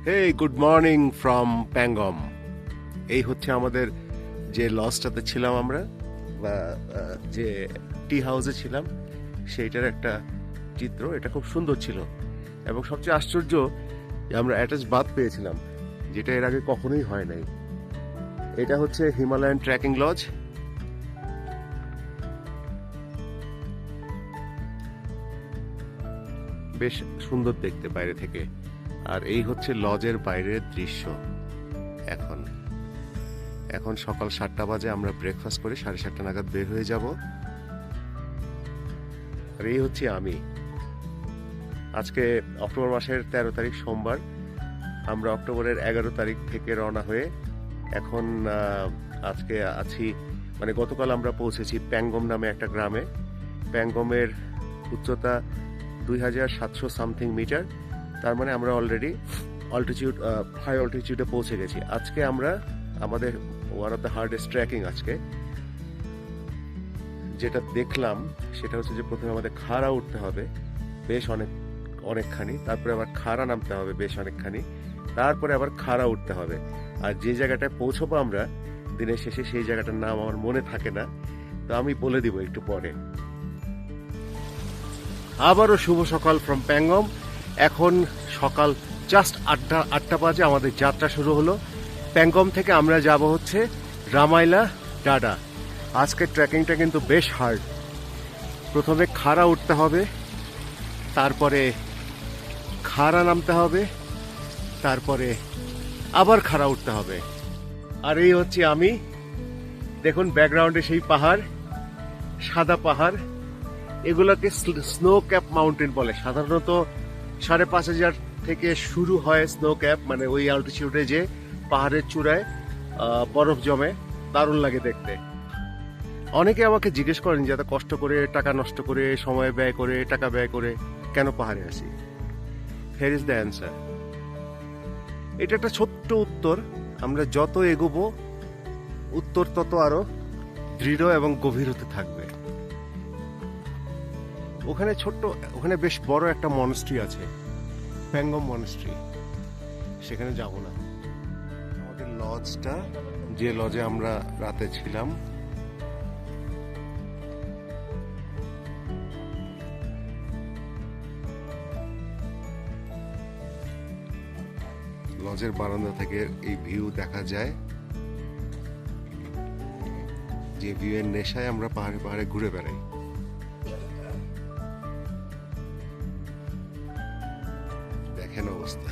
Hey good morning from Pangam. এই হচ্ছে আমাদের যে লজটাতে ছিলাম আমরা, বা যে টি হাউসে ছিলাম, সেইটার একটা চিত্র। এটা খুব সুন্দর ছিল এবং সবচেয়ে আশ্চর্য যে আমরা অ্যাটাচ বাথ পেয়েছিলাম, যেটা এর আগে কখনোই হয় নাই। এটা হচ্ছে হিমালয়ান ট্রেকিং লজ। বেশ সুন্দর দেখতে বাইরে থেকে। আর এই হচ্ছে লজের বাইরের দৃশ্য। এখন এখন সকাল 7টা বাজে। আমরা ব্রেকফাস্ট করে 7:30 নাগাদ বের হয়ে যাব। আর এই হচ্ছে আমি। আজকে অক্টোবর মাসের 13 তারিখ সোমবার। আমরা অক্টোবরের 11 তারিখ থেকে রওনা হয়ে এখন আজকে আছি, মানে গতকাল আমরা পৌঁছেছি প্যাঙ্গম নামে একটা গ্রামে। প্যাঙ্গমের উচ্চতা 2700 সামথিং মিটার। তার মানে আমরা অলরেডি হাই অল্টিটিউডে পৌঁছে গেছি। আজকে আমরা আমাদের one of the hardest trekking. আজকে যেটা দেখলাম সেটা হচ্ছে যে প্রথমে আমাদের খাড়া উঠতে হবে বেশ অনেকখানি, তারপরে আবার খাড়া নামতে হবে বেশ অনেকখানি, তারপরে আবার খাড়া উঠতে হবে। আর যে জায়গাটায় পৌঁছবো আমরা দিনের শেষে, সেই জায়গাটার নাম আমার মনে থাকে না, তো আমি বলে দিব একটু পরে। আবারও শুভ সকাল ফ্রম প্যাঙ্গম। এখন সকাল জাস্ট 8টা বাজে। আমাদের যাত্রা শুরু হলো। প্যাঙ্গম থেকে আমরা যাব হচ্ছে রামাইলা ডাডা। আজকের ট্রেকিংটা কিন্তু বেশ হার্ড। প্রথমে খাড়া উঠতে হবে, তারপরে খাড়া নামতে হবে, তারপরে আবার খাড়া উঠতে হবে। আর এই হচ্ছে আমি। দেখুন ব্যাকগ্রাউন্ডে সেই পাহাড়, সাদা পাহাড়। এগুলোকে স্নো ক্যাপ মাউন্টেন বলে। সাধারণত 5,500 থেকে শুরু হয় স্নো ক্যাপ, মানে ওই অল্টিটিউডে যে পাহাড়ের চূড়ায় বরফ জমে, দারুণ লাগে দেখতে। অনেকে আমাকে জিজ্ঞেস করেন যে এত কষ্ট করে, টাকা নষ্ট করে, সময় ব্যয় করে, টাকা ব্যয় করে কেন পাহাড়ে আসি। Here is the answer. এটা একটা ছোট্ট উত্তর। আমরা যত এগোবো উত্তর তত আরো দৃঢ় এবং গভীর হতে থাকবে। ওখানে বেশ বড় একটা মনস্ট্রি আছে, প্যাঙ্গম মনস্ট্রি। সেখানে যাব না। আমাদের লজটা, যে লজে আমরা রাতে ছিলাম, লজের বারান্দা থেকে এই ভিউ দেখা যায়। যে ভিউ এর নেশায় আমরা পাহাড়ে পাহাড়ে ঘুরে বেড়াই। দেখেন অবস্থা।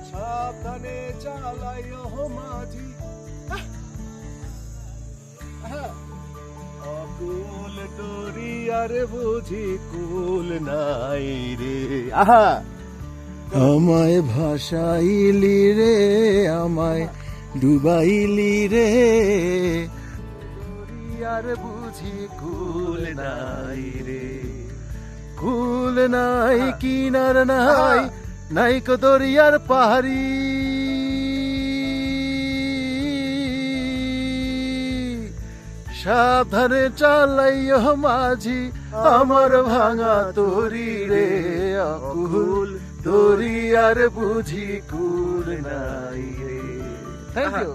সাবধানে চালাইও মাঝি, অকুল দরিয়ার বুঝি কুল নাই রে। আহা, আমায় ভাসাইলি রে, আমায় ডুবাইলি রে, দরিয়ার বুঝি কুল নাই রে। কুল নাই কিনার নাই, নাই কো দরিয়ার পাহাড়ি। সাবধানে চালাইও মাঝি, আমার ভাঙা তরি রে, অকুল দরিয়ার বুঝি কুল নাই রে। Thank you.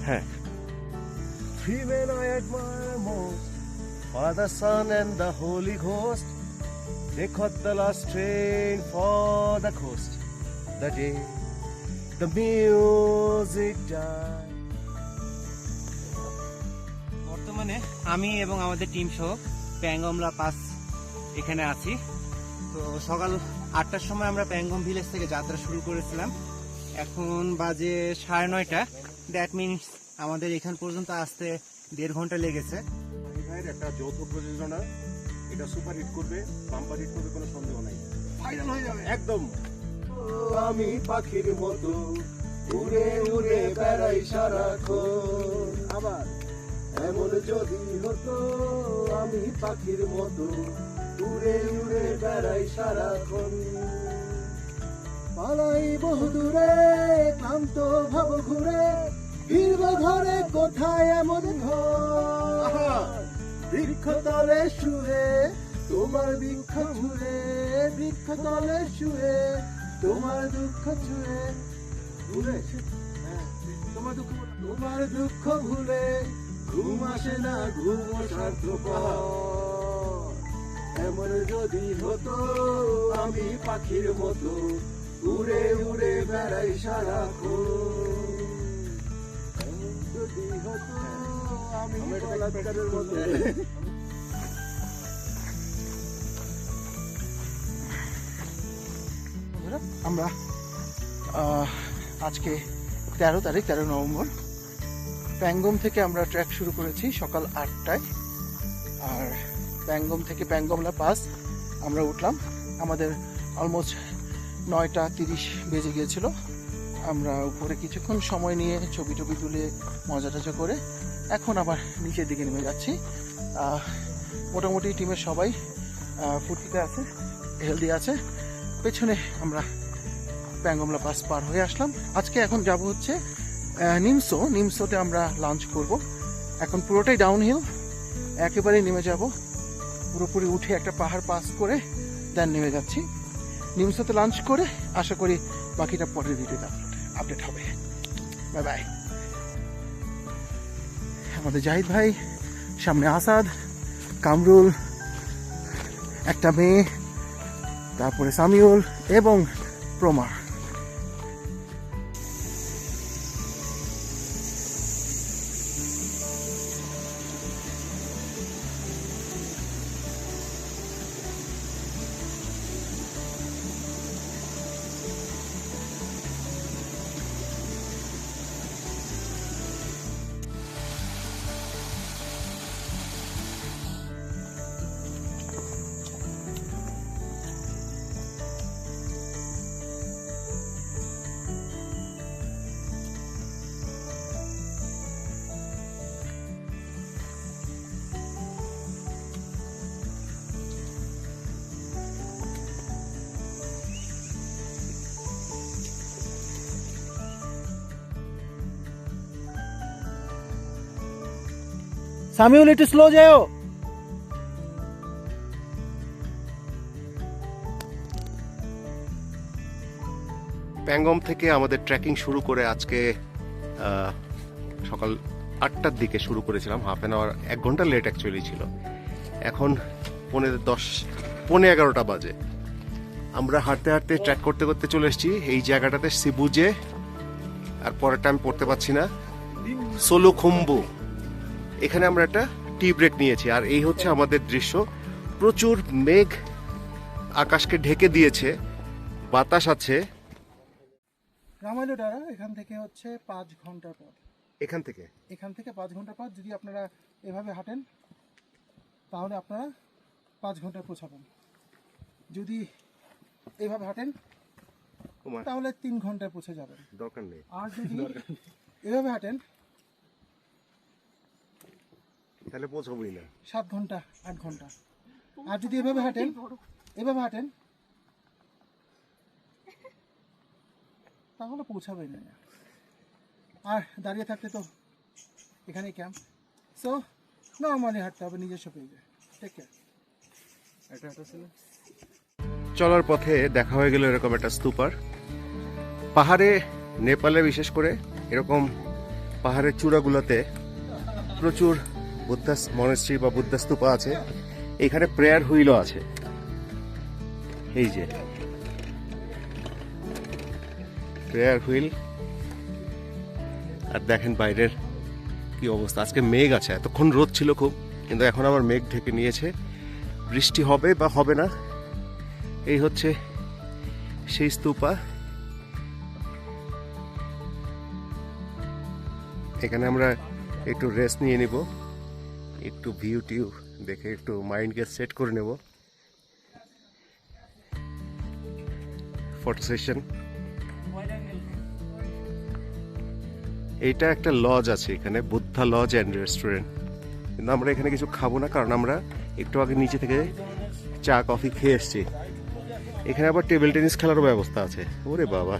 হ্যাঁ। Three men I admire most, Father, Son and the Holy Ghost. They caught the last train for the coast. The day the music died. বর্তমানে আমি এবং আমাদের টিম সহ প্যাঙ্গমলা পাস এখানে আছি। তো সকাল 8টার সময় আমরা প্যাঙ্গম ভিলেজ থেকে যাত্রা শুরু করেছিলাম। এখন বাজে 9:30। দ্যাট মিনস আমাদের এখান পর্যন্ত আসতে 1.5 ঘন্টা লেগেছে। ভাইয়ের একটা যৌথ প্রযোজনা, এটা সুপার হিট করবে, বাম্পার হিট করবে, কোনো সন্দেহ নাই, ফাইনাল হয়ে যাবে একদম। আমি পাখির মতো উড়ে উড়ে বেড়াই সারাক্ষণ, আবার এমন যদি হতো আমি পাখির মতো উড়ে উড়ে বেড়াই সারাক্ষণ, পালাই বহুদূরে ক্লান্ত ভাব ঘুরে, ফিরব ঘরে কোথায় এমন ঘর, বৃক্ষতলে শুয়ে তোমার বৃক্ষ ছুঁয়ে, বৃক্ষতলে শুয়ে তোমার দুঃখ ছুঁয়ে, ভুলে তোমার দুঃখ ভুলে ঘুম আসে না, ঘুম স্বার্থপর, এমন যদি হতো আমি পাখির মতো উড়ে উড়ে বেড়াই সারাক্ষণ, এমন যদি হতো আমি বলাৎকারের মতো। আমরা আজকে 13 তারিখ 13 নভেম্বর প্যাঙ্গম থেকে আমরা ট্রেক শুরু করেছি সকাল 8টায়। আর প্যাঙ্গম থেকে প্যাঙ্গমলা পাস আমরা উঠলাম, আমাদের অলমোস্ট 9:30 বেজে গিয়েছিল। আমরা উপরে কিছুক্ষণ সময় নিয়ে ছবি টবি তুলে মজা টজা করে এখন আবার নিচের দিকে নেমে যাচ্ছি। মোটামুটি টিমের সবাই ফুর্তিতে আছে, হেলদি আছে। পেছনে আমরা প্যাঙ্গমলা পাস পার হয়ে আসলাম। আজকে এখন যাব হচ্ছে নিমসোতে আমরা লাঞ্চ করব। এখন পুরোটাই ডাউনহিল, একেবারে নেমে যাব, পুরোপুরি উঠে একটা পাহাড় পাস করে দেন নেমে যাচ্ছি। নিমসোতে লাঞ্চ করে আশা করি বাকিটা পরের ভিডিওতে আপডেট হবে। Bye bye. আমাদের জাহিদ ভাই, সামনে আসাদ, কামরুল, একটা মেয়ে, তারপরে সামিউল এবং প্রমা। সামিউল একটু স্লো যাও। প্যাঙ্গম থেকে আমাদের ট্রেকিং শুরু করে আজকে সকাল 8টার দিকে শুরু করেছিলাম, হাফ অ্যান আওয়ার, 1 ঘন্টা লেট অ্যাকচুয়ালি ছিল। এখন 11:45 বাজে। আমরা হাঁটতে হাঁটতে ট্র্যাক করতে করতে চলে এসেছি এই জায়গাটাতে, সিবুজে, আর পরেরটা আমি পড়তে পারছি না, সোলুখুম্বু। এখানে আমরা একটা টি ব্রেক নিয়েছি, আর এই হচ্ছে আমাদের দৃশ্য। প্রচুর মেঘ আকাশকে ঢেকে দিয়েছে, বাতাস আছে। রামাইলো ডারা এখান থেকে হচ্ছে 5 ঘন্টার পথ। এখান থেকে 5 ঘন্টার পথ। যদি আপনারা এভাবে হাঁটেন তাহলে আপনারা 5 ঘন্টায় পৌঁছাবেন। যদি এইভাবে হাঁটেন তাহলে 3 ঘন্টায় পৌঁছে যাবেন, দরকার নেই। আর যদি এভাবে হাঁটেন তাহলে পৌঁছাবই না, 7 ঘন্টা 8 ঘন্টা। আর যদি এভাবে হাঁটেন তাহলে পৌঁছাবেন না। আর দাঁড়িয়ে থাকতে তো এখানে ক্যাম্প, সো নর্মালি হাঁটতে হবে নিজস্ব পেজে। Take care. চলার পথে দেখা হয়ে গেল এরকম একটা স্তূপার। পাহাড়ে, নেপালে বিশেষ করে এরকম পাহাড়ের চূড়াগুলোতে প্রচুর বুদ্ধা মনেস্ট্রি বা বুদ্ধা স্তূপা আছে। এখানে প্রেয়ার হুইলও আছে, এই যে প্রেয়ার হুইল। আর দেখেন বাইরের কি অবস্থা। আজকে মেঘ আছে, এতক্ষণ রোদ ছিল খুব, কিন্তু এখন আবার মেঘ ঢেকে নিয়েছে। বৃষ্টি হবে বা হবে না, এই হচ্ছে সেই স্তূপা। এখানে আমরা একটু রেস্ট নিয়ে নিব, একটু ভিউ টিউ দেখে একটু মাইন্ডকে সেট করে নেব। Photo session. এইটা একটা লজ আছে এখানে, বুদ্ধা লজ অ্যান্ড রেস্টুরেন্ট, কিন্তু আমরা এখানে কিছু খাবো না, কারণ আমরা একটু আগে নিচে থেকে চা কফি খেয়ে এসছি। এখানে আবার টেবিল টেনিস খেলারও ব্যবস্থা আছে। ওরে বাবা,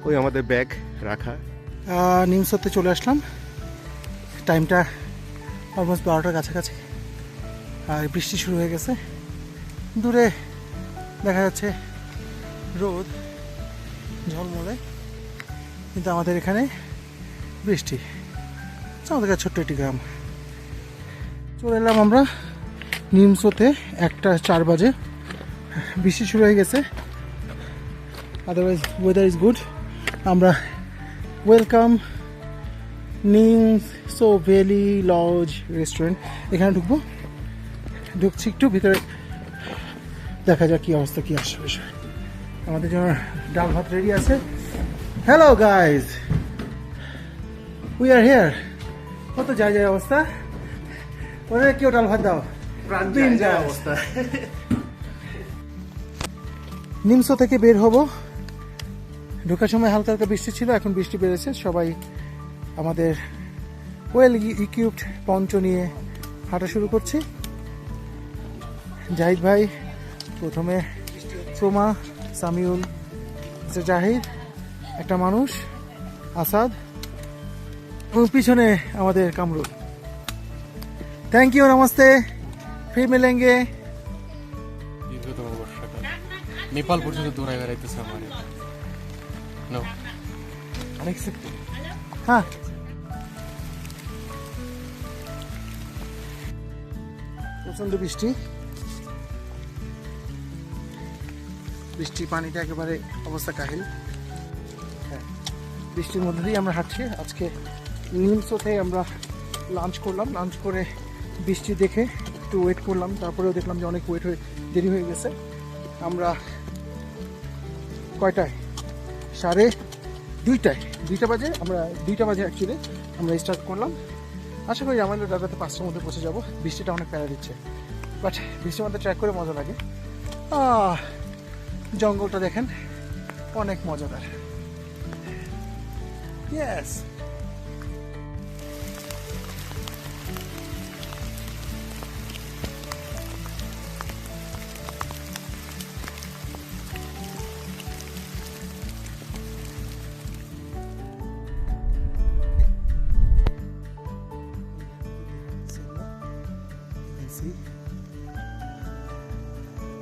ওই আমাদের ব্যাগ রাখা। নিমসতে চলে আসলাম, টাইমটা অলমোস্ট 12টার কাছাকাছি, আর বৃষ্টি শুরু হয়ে গেছে। দূরে দেখা যাচ্ছে রোদ ঝলমলে, কিন্তু আমাদের এখানে বৃষ্টি। আমাদের কাছে ছোট্ট একটি গ্রাম। চলে এলাম আমরা নিমসোতে 1:04 বাজে। বৃষ্টি শুরু হয়ে গেছে, আদারওয়াইজ ওয়েদার ইজ গুড। আমরা ওয়েলকাম নিমসো ভ্যালি লজ রেস্টুরেন্ট, এখানে ঢুকছি একটু ভিতরে, দেখা যাক কি অবস্থা, কি আসবে বিষয়। আমাদের জন্য ডাল ভাত রেডি আছে। Hello guys, we are here. কত যায় অবস্থা, ওদের কেউ ডাল ভাত দাও। অবস্থা নিমসো থেকে বের হব। ঢোকার সময় হালকা হালকা বৃষ্টি ছিল, এখন বৃষ্টি বেড়েছে। সবাই আমাদের ওয়েল ইকুইপড পঞ্চ নিয়ে হাঁটা শুরু করছি। জাহিদ ভাই প্রথমে, সোমা, সামিউল, জাহিদ, একটা মানুষ আসাদ, এবং পিছনে আমাদের কামরুল। থ্যাংক ইউ, নমস্তে, ফির মিলেঙ্গে। দীর্ঘতম বর্ষাকাল নেপাল পর্যন্ত দৌড়ায় বেড়াইতেছে আমার। হ্যাঁ, প্রচন্ড বৃষ্টি, পানিটা একেবারে অবস্থা কাহিল। হ্যাঁ, বৃষ্টির মধ্যে দিয়ে আমরা হাঁটছি। আজকে নিমসোতে আমরা লাঞ্চ করলাম, লাঞ্চ করে বৃষ্টি দেখে একটু ওয়েট করলাম, তারপরেও দেখলাম যে অনেক দেরি হয়ে গেছে। আমরা কয়টায়, 2:30 বাজে, আমরা 2টা বাজে অ্যাকচুয়ালি আমরা স্টার্ট করলাম। আশা করি আমাদের দাদাতে 5টার মধ্যে পৌঁছে যাবো। বৃষ্টিটা অনেক প্যারা দিচ্ছে, বাট বৃষ্টির মধ্যে ট্র্যাক করে মজা লাগে। জঙ্গলটা দেখেন, অনেক মজাদার। ইয়েস,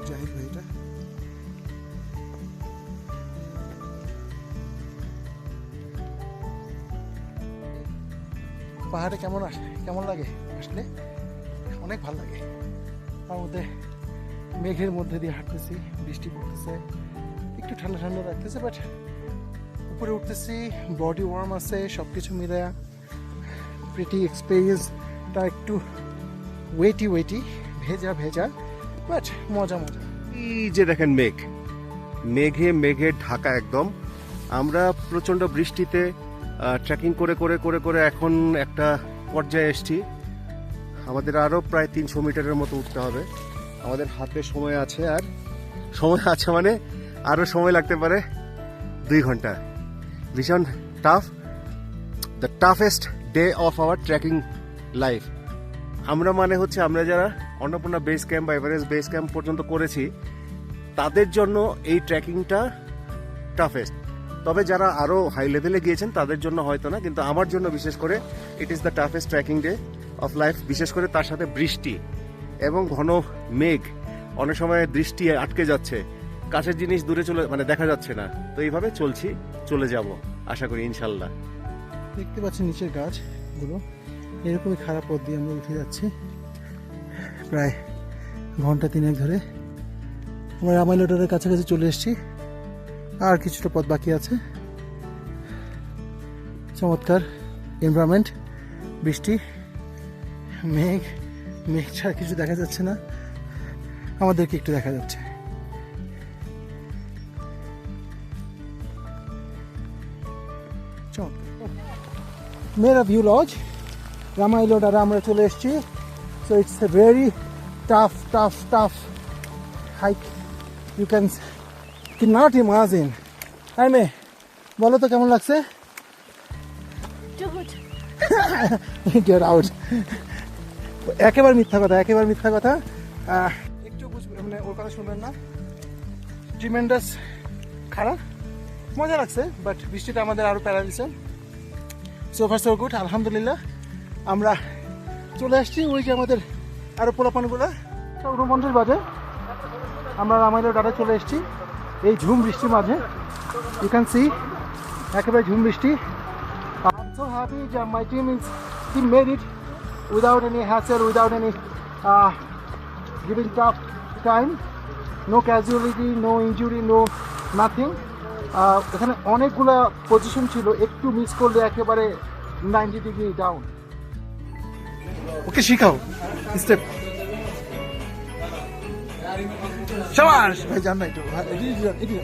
জাহিদ ভাইটা পাহাড়ে কেমন লাগে আসলে? অনেক ভালো লাগে। তার মধ্যে মেঘের মধ্যে দিয়ে হাঁটতেছি, বৃষ্টি পড়তেছে, একটু ঠান্ডা ঠান্ডা লাগতেছে, বাট উপরে উঠতেছি, বডি ওয়ার্ম আছে, সব কিছু মিলে প্রিটি এক্সপিরিয়েন্সটা একটু ওয়েটি ভেজা, বাট মজা। এই যে দেখেন মেঘে ঢাকা একদম। আমরা প্রচন্ড বৃষ্টিতে ট্রেকিং করে এখন একটা পর্যায়ে এসেছি। আমাদের আরো প্রায় 300 মিটারের মতো উঠতে হবে। আমাদের হাতে সময় আছে, আর সময় আছে মানে আরো সময় লাগতে পারে 2 ঘন্টা। ভীষণ tough, the toughest day of our trekking life. আমরা যারা অন্নপূর্ণা বেস ক্যাম্প বা এভারেস্ট বেস ক্যাম্প পর্যন্ত করেছি, তাদের জন্য এই ট্রেকিংটা টাফেস্ট। তবে যারা আরো হাই লেভেলে গিয়েছেন তাদের জন্য হয়তো না, কিন্তু আমার জন্য বিশেষ করে it is the toughest trekking day of life. বিশেষ করে তার সাথে বৃষ্টি এবং ঘন মেঘ, অনেক সময় দৃষ্টি আটকে যাচ্ছে, কাছের জিনিস দূরে দেখা যাচ্ছে না। তো এইভাবে চলে যাব আশা করি ইনশাল্লাহ। দেখতে পাচ্ছেন নিচের গাছগুলো, এরকমই খারাপ পথ দিয়ে আমরা উঠে যাচ্ছি প্রায় ঘন্টা 3 ধরে। আমরা রামাইলোটারের কাছাকাছি চলে এসেছি, আর কিছুটা পথ বাকি আছে। চমৎকার এনভায়রনমেন্ট, বৃষ্টি, মেঘ ছাড়া কিছু দেখা যাচ্ছে না, আমাদেরকে একটু দেখা যাচ্ছে। চমৎকার। মেরা ভিউ লজ রামাইলো ডাডা আমরা চলে এসেছি। So it's a very tough hike, you can not imagine. আই মে বলো তো কেমন লাগছে? Get out. একেবারে মিথ্যা কথা। একটু বুঝবেন, মানে ওর কথা শুনবেন না। ট্রিমেন্ডাস খারাপ, মজা লাগছে, বাট বৃষ্টিটা আমাদের আরো প্যারা দিচ্ছে। সো ফার সো গুড, আলহামদুলিল্লাহ। আমরা চলে আসছি ওই যে আমাদের আরো পোলাপানগুলো 9:50 বাজে। আমরা রামাইলো ডাটা চলে এসেছি এই ঝুম বৃষ্টির মাঝে। ইউ ক্যান সি একেবারে ঝুম বৃষ্টি। I'm so happy that my team made it without any hassle, without any giving tough time. No casualty, no injury, no nothing. এখানে অনেকগুলা পজিশন ছিল, একটু মিস করলে একেবারে 90 ডিগ্রি ডাউন। ওকে শিখাও স্টেপ। শাবাশ ভাই, জান না একটু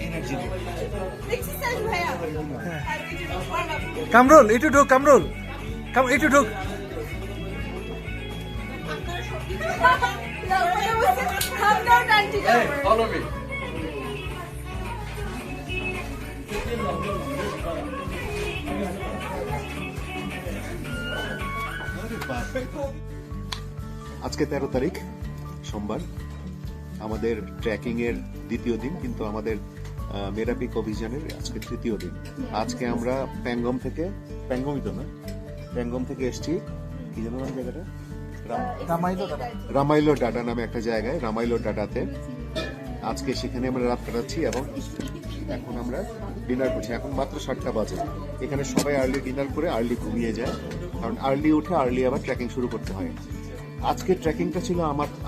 এনার্জি। কামরুল একটু ঢোক, কামরুল একটু ঢোক। আজকে 13 তারিখ সোমবার, আমাদের ট্রেকিং এর দ্বিতীয় দিন, কিন্তু আমাদের মেরা পিক অভিযানের আজকে তৃতীয় দিন। আজকে আমরা প্যাঙ্গম থেকে এসেছি। কি যেন নাম জায়গাটা? রামাইলো ডাডা নামে একটা জায়গায়, রামাইলো ডাডাতে। আজকে সেখানে আমরা রাত কাটাচ্ছি এবং এখন আমরা ডিনার করছি। এখন মাত্র 7টা বাজে। এখানে সবাই আর্লি ডিনার করে আর্লি ঘুমিয়ে যায়, কারণ আর্লি উঠে আর্লি আবার ট্রেকিং শুরু করতে হয়। আজকে ট্রেকিংটা ছিল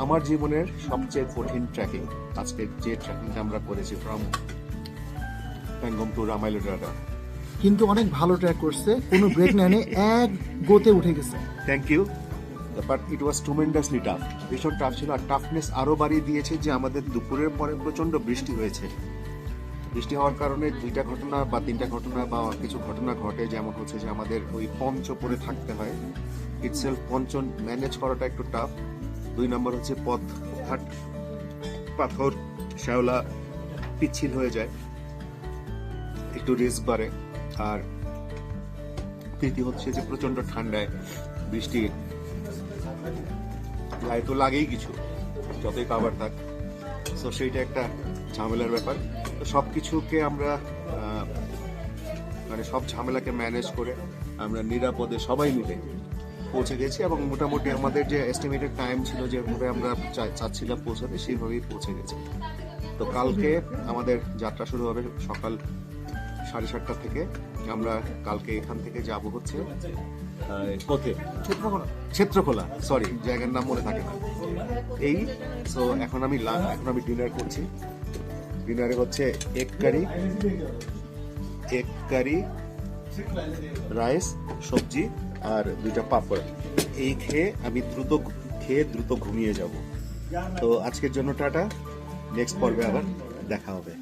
আমার জীবনের সবচেয়ে কঠিন ট্রেকিং। আজকে যে ট্রেকিংটা আমরা করেছি ফ্রম প্যাঙ্গম টু রামাইলো ডাডা, কিন্তু অনেক ভালো ট্র্যাক করছে, কোনো ব্রেক নেয়নি, এক গোতে উঠে গেছে। Thank you, but it was tremendously tough. ভীষণ টাফ ছিল, আর টাফনেস আরো বাড়িয়ে দিয়েছে যে আমাদের দুপুরের পরে প্রচন্ড বৃষ্টি হয়েছে। বৃষ্টি হওয়ার কারণে 2টা ঘটনা বা 3টা ঘটনা বা কিছু ঘটনা ঘটে, যেমন হচ্ছে যে আমাদের ওই পঞ্চ পরে থাকতে হয়। ইটসেলফ পঞ্চ ম্যানেজ করাটা একটু টাফ। 2 নম্বর হচ্ছে পথঘাট, পাথর, শ্যাওলা পিচ্ছিল হয়ে যায়, একটু রিস্ক বাড়ে। আর তৃতীয় হচ্ছে যে প্রচন্ড ঠান্ডায় বৃষ্টি গায়ে তো লাগেই কিছু, যতই কাভার থাক। সো সেইটা একটা ঝামেলার ব্যাপার। তো সবকিছুকে আমরা মানে সব ঝামেলাকে ম্যানেজ করে আমরা নিরাপদে সবাই মিলে পৌঁছে গেছি, এবং মোটামুটি আমাদের যে এস্টিমেটেড টাইম ছিল, যেভাবে আমরা চাচ্ছিলাম পৌঁছাতে, সেইভাবেই পৌঁছে গেছি। তো কালকে আমাদের যাত্রা শুরু হবে সকাল 7:30 থেকে। আমরা কালকে এখান থেকে যাব হচ্ছে ক্ষেত্রখোলা, সরি জায়গার নাম মনে থাকে না। এই সো এখন আমি ডিনার করছি। ডিনারে হচ্ছে এগ কারি, রাইস, সবজি আর 2টা পাপড়। এই খেয়ে আমি দ্রুত ঘুমিয়ে যাব। তো আজকের জন্য টাটা, নেক্সট পর্বে আবার দেখা হবে।